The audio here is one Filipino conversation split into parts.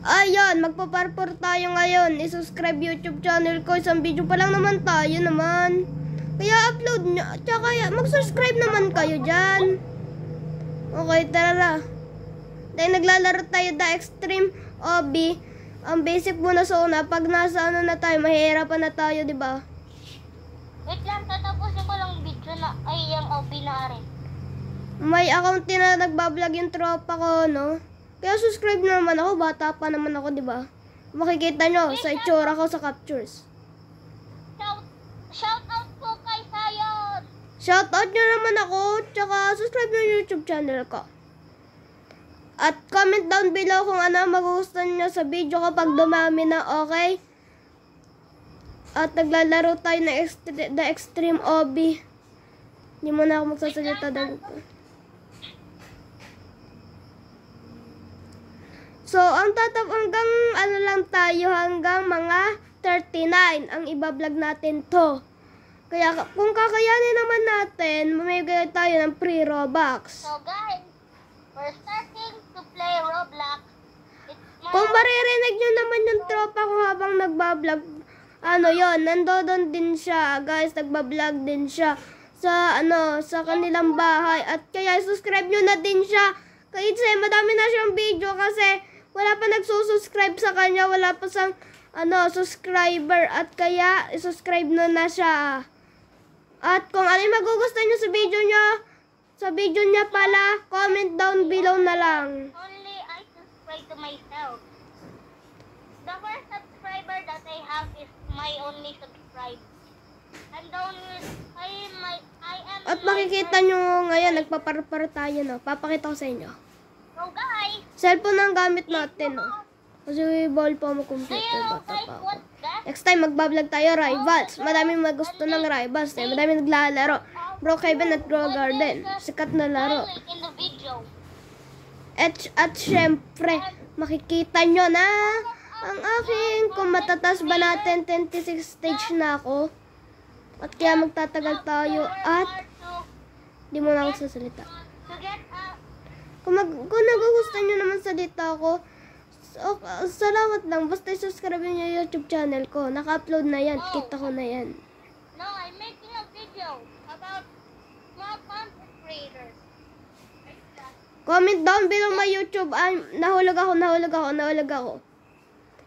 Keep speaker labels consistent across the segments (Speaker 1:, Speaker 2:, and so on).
Speaker 1: Ayun, magpaparpor tayo ngayon. I-subscribe YouTube channel ko. Isang video pa lang naman tayo naman. Kaya upload nyo. Tsaka mag-subscribe naman kayo dyan. Okay, tara. Dahil naglalaro tayo The Extreme Obby. Ang basic muna sa una. Pag nasa ano na tayo, mahihirapan na tayo, diba?
Speaker 2: Wait lang, tatapusin ko lang video na ay yung Obby na rin.
Speaker 1: May account din na nagbablog yung tropa ko, no? Kaya subscribe na naman ako, bata pa naman ako, di ba? Makikita nyo sa itsura ko sa captures.
Speaker 2: Shout out po kay Sayon!
Speaker 1: Shout out nyo naman ako, tsaka subscribe na YouTube channel ko. At comment down below kung ano magugustuhan nyo sa video ko pag dumami na, okay? At naglalaro tayo na The Extreme Obby. Hindi mo na ako magsasalita dahil. So, ang hanggang ano lang tayo, hanggang mga 39 ang ibablog natin to. Kaya kung kakayanin naman natin, mamigay tayo ng free Robux.
Speaker 2: So guys, we're starting to play Roblox.
Speaker 1: Kung maririnig nyo naman yung tropa ko habang nagbablog, ano yon, nandoon din siya, guys, nagbablog din siya sa sa kanilang bahay. At kaya subscribe nyo na din siya. Kasi madami na siyang video kasi wala pa nagsusubscribe sa kanya, wala pa sang subscriber, at kaya i-subscribe na siya. At kung ano yung magugustuhan nyo sa video niya pala, comment down below na lang.
Speaker 2: Only I subscribe to myself. The first subscriber that I have is my only subscribe. And I am
Speaker 1: At makikita nyo ngayon, nagpaparpar tayo, no? Papakita ko sa inyo.
Speaker 2: So guys,
Speaker 1: Cellphone ang gamit natin, no? Kasi bawal pa mo computer, bata pa ako. Next time, magbablog tayo, Rivals. Madaming magusto ng Rivals, eh. Madaming naglalaro. Bro Kevin at Grow Garden. Sikat na laro.
Speaker 2: in the video.
Speaker 1: At syempre, makikita nyo na ang aking, kung matatas ba natin, 26 stage na ako. At kaya magtatagal tayo at di mo na ako sasalita.
Speaker 2: To get
Speaker 1: Kung nagugustuhan nyo naman salita ko, salamat lang. Basta subscribe nyo yung YouTube channel ko. Naka-upload na yan. Kita ko na yan.
Speaker 2: No, I'm making a video about small content creators.
Speaker 1: Comment down below my YouTube. Ay, nahulog ako.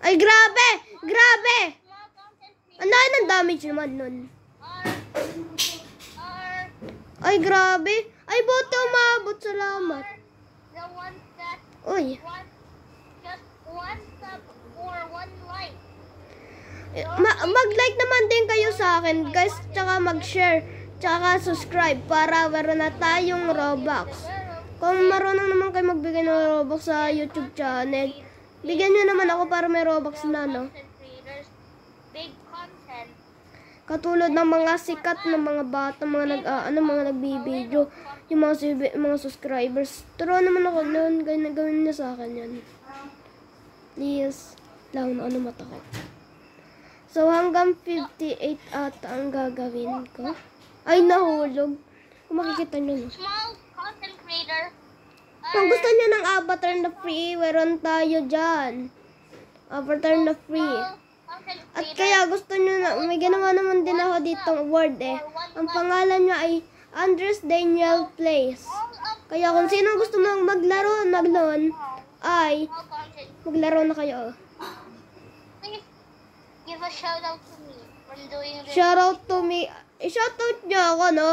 Speaker 1: Ay, grabe! Grabe!
Speaker 2: Small content creators
Speaker 1: Ang dami ng damage naman nun.
Speaker 2: are
Speaker 1: Ay, grabe. Ay, buti umabot. Salamat.
Speaker 2: the ones that
Speaker 1: Uy.
Speaker 2: want just one sub or one like.
Speaker 1: Mag-like naman din kayo sa akin, guys. Tsaka mag-share. Tsaka subscribe para meron na tayong Robux. Kung marunong naman kayo magbigay ng Robux sa YouTube channel, bigyan nyo naman ako para may Robux na, no?
Speaker 2: Content creators, big content.
Speaker 1: Katulad ng mga sikat na mga bata, mga nagbibideo, yung mga subscribers. Turo naman ako noon, gawin niya sa akin yan. Please, lang na mata ko. So, hanggang 58 ata ang gagawin ko. Ay, nahulog. Kung makikita nyo, no?
Speaker 2: Small content creator.
Speaker 1: Kung gusto nyo ng avatar na free, meron tayo dyan. Avatar na free.
Speaker 2: Content
Speaker 1: At kaya gusto nyo na, may ginawa naman din ako ditong award eh. Ang pangalan niya ay Andres Daniel Plays. Kaya kung sino gusto maglaro na nun, ay
Speaker 2: small content.
Speaker 1: maglaro na kayo.
Speaker 2: Please give a shout out to me when doing this.
Speaker 1: Shoutout to me. I-shoutout nyo ako, no?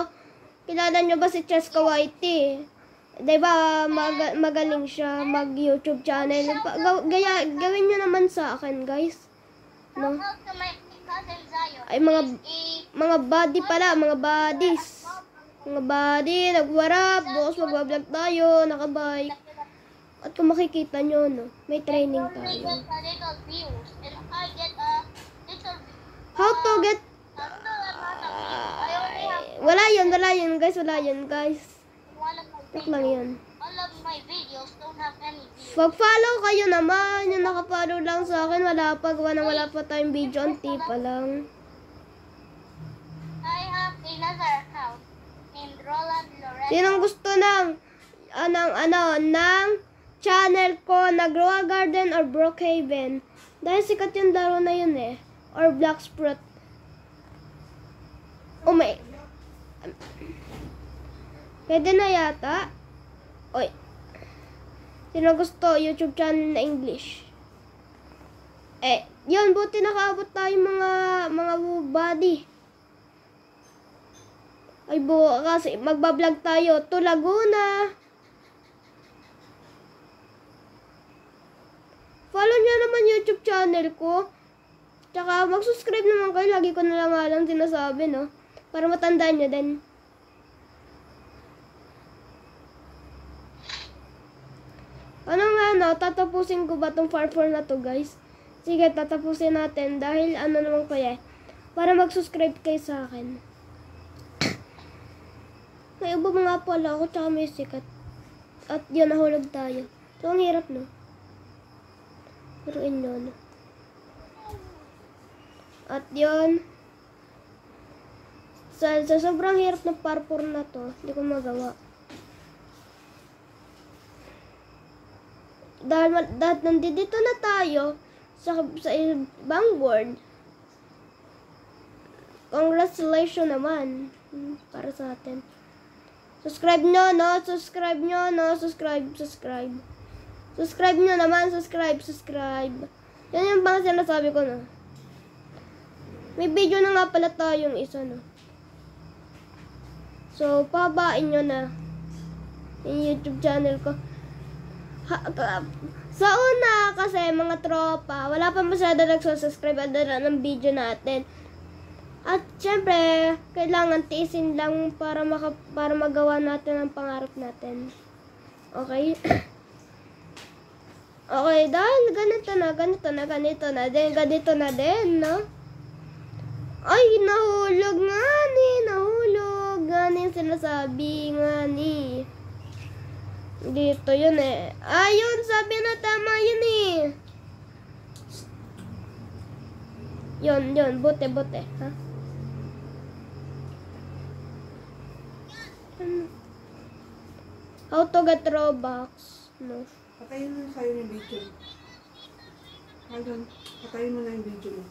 Speaker 1: Kilala nyo ba si Cheska Whitey? Diba, magaling siya mag-YouTube channel. Gawin nyo naman sa akin, guys. No?
Speaker 2: Shout out to my cousin Zion.
Speaker 1: Ay, mga body pala, mga bodies. Mga body, nagwarap, bukas magbablog tayo, nakabike. At kung makikita nyo, no, may training
Speaker 2: We
Speaker 1: tayo.
Speaker 2: get a little views and I get a little
Speaker 1: How to get... Wala yun, guys. Wala yun, guys.
Speaker 2: one of my
Speaker 1: Tok lang yun.
Speaker 2: all of my videos don't have any views.
Speaker 1: Pag-follow kayo naman. Yung nakafollow lang sa akin, wala pa tayong video. Anti pa lang.
Speaker 2: I have another account named Roland Lorenzo.
Speaker 1: Sinong gusto ng channel ko na Grow a Garden or Brookhaven. Dahil sikat yung laro na yun eh. Or Black Sprout. Oh my. Pwede na yata. Oy. Sino gusto YouTube channel na English? Yun, buti nakaabot tayo mga buddy. Ay kasi magbablog tayo to Laguna. Follow nyo naman YouTube channel ko. Tsaka mag-subscribe naman kayo. Lagi ko na lang sinasabi, no? Para matandaan nyo din. Ano nga, no? Tatapusin ko ba tong Far 4 na to, guys? Sige, tatapusin natin. Dahil ano naman kaya. Para mag-subscribe kayo sa akin. May iba mga pala ako, tsaka may sikat. At yun, nahulog tayo. So, ang hirap, no? Laruin nyo, no? At yun, sa sobrang hirap ng parkour na to, hindi ko magawa. Dahil nandito na tayo sa ibang world. Congratulations naman para sa atin. Subscribe nyo, no? Subscribe nyo, no? Subscribe. Subscribe nyo naman, subscribe. Yan yung bang sinasabi ko, no? May video na nga pala tayong isa, no? So, pabain nyo na yung YouTube channel ko. Sa una, kasi mga tropa, wala pa masyado nagsusubscribe ng video natin. At syempre, kailangan tiisin lang para magawa natin ang pangarap natin. Okay? Okay, dahil ganito na din, no? Ay, nahulog nga ni sinasabi nga ni. Dito yun eh. Ayun, sabi na tama yun eh. Yun, bote, ha? How to get Robux? No.
Speaker 3: Patayin mo sa'yo yung video. Patayin mo na yung video mo.